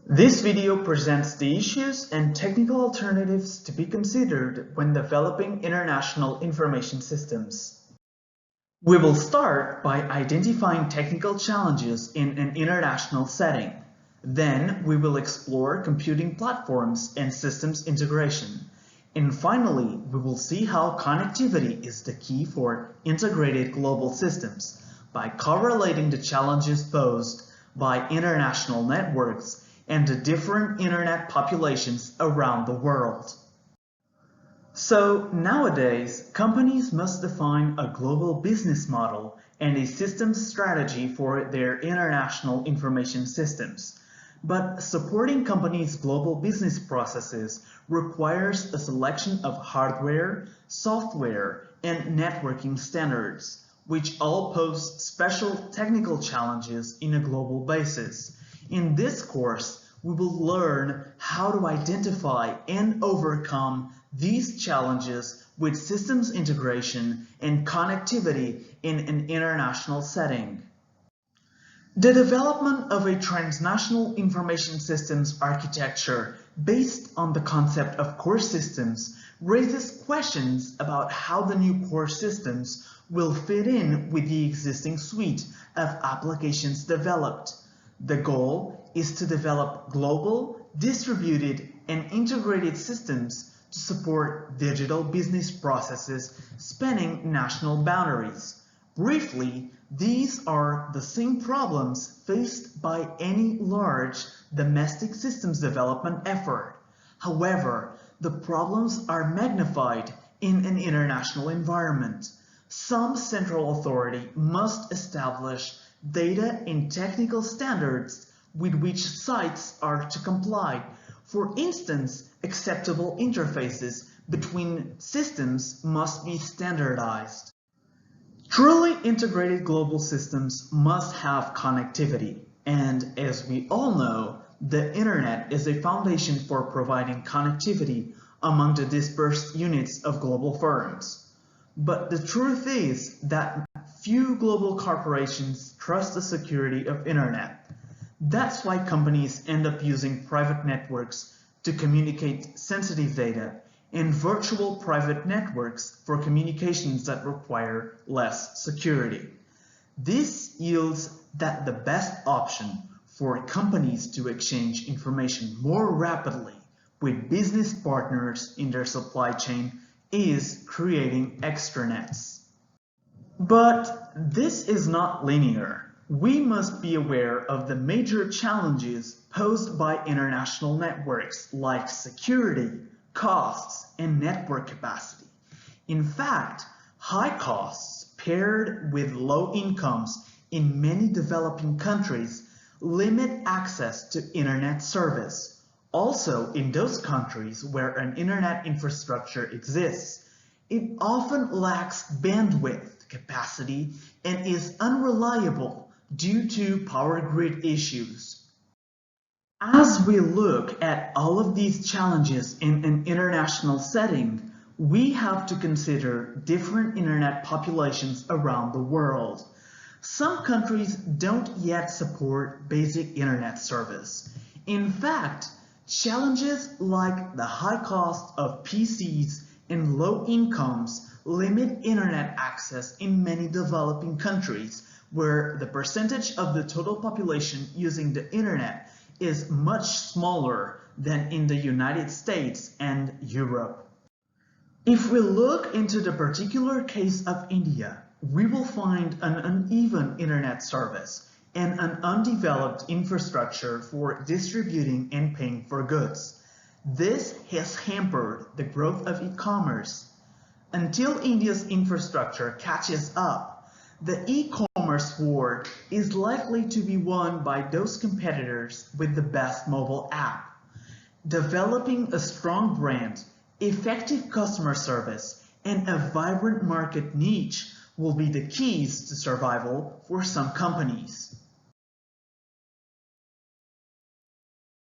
This video presents the issues and technical alternatives to be considered when developing international information systems. We will start by identifying technical challenges in an international setting. Then we will explore computing platforms and systems integration. And finally, we will see how connectivity is the key for integrated global systems by correlating the challenges posed by international networks and the different internet populations around the world. So nowadays, companies must define a global business model and a systems strategy for their international information systems. But supporting companies' global business processes requires a selection of hardware, software, and networking standards, which all pose special technical challenges in a global basis. In this course, we will learn how to identify and overcome these challenges with systems integration and connectivity in an international setting. The development of a transnational information systems architecture based on the concept of core systems raises questions about how the new core systems will fit in with the existing suite of applications developed. The goal is to develop global, distributed, and integrated systems to support digital business processes spanning national boundaries. Briefly, these are the same problems faced by any large domestic systems development effort. However, the problems are magnified in an international environment. Some central authority must establish data and technical standards with which sites are to comply. For instance, acceptable interfaces between systems must be standardized. Truly integrated global systems must have connectivity, and as we all know, the internet is a foundation for providing connectivity among the dispersed units of global firms. But the truth is that few global corporations trust the security of internet. That's why companies end up using private networks to communicate sensitive data and virtual private networks for communications that require less security. This yields that the best option for companies to exchange information more rapidly with business partners in their supply chain is creating extranets. But this is not linear. We must be aware of the major challenges posed by international networks like security, costs, and network capacity. In fact, high costs paired with low incomes in many developing countries limit access to internet service. Also, in those countries where an internet infrastructure exists, it often lacks bandwidth capacity and is unreliable due to power grid issues. As we look at all of these challenges in an international setting, we have to consider different internet populations around the world. Some countries don't yet support basic internet service. In fact, challenges like the high cost of PCs and low incomes limit internet access in many developing countries, where the percentage of the total population using the internet is much smaller than in the United States and Europe. If we look into the particular case of India, we will find an uneven internet service and an undeveloped infrastructure for distributing and paying for goods. This has hampered the growth of e-commerce. Until India's infrastructure catches up, the e-commerce war is likely to be won by those competitors with the best mobile app. Developing a strong brand, effective customer service, and a vibrant market niche will be the keys to survival for some companies.